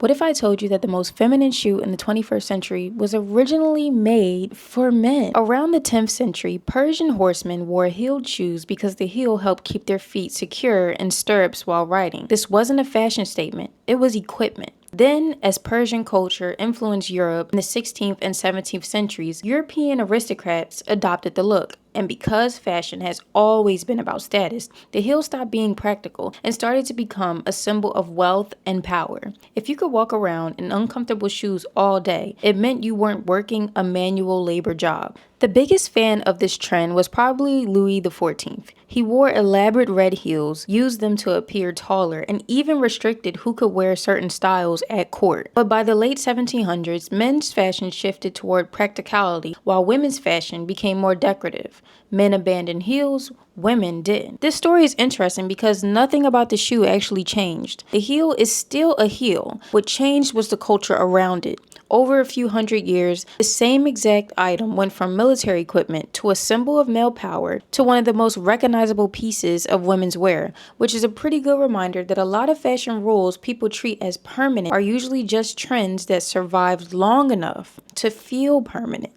What if I told you that the most feminine shoe in the 21st century was originally made for men? Around the 10th century, Persian horsemen wore heeled shoes because the heel helped keep their feet secure in stirrups while riding. This wasn't a fashion statement, it was equipment. Then, as Persian culture influenced Europe in the 16th and 17th centuries, European aristocrats adopted the look. And because fashion has always been about status, the heel stopped being practical and started to become a symbol of wealth and power. If you could walk around in uncomfortable shoes all day, it meant you weren't working a manual labor job. The biggest fan of this trend was probably Louis XIV. He wore elaborate red heels, used them to appear taller, and even restricted who could wear certain styles at court. But by the late 1700s, men's fashion shifted toward practicality, while women's fashion became more decorative. Men abandoned heels, women didn't. This story is interesting because nothing about the shoe actually changed. The heel is still a heel. What changed was the culture around it. Over a few hundred years, the same exact item went from military equipment to a symbol of male power to one of the most recognizable pieces of women's wear, which is a pretty good reminder that a lot of fashion rules people treat as permanent are usually just trends that survived long enough to feel permanent.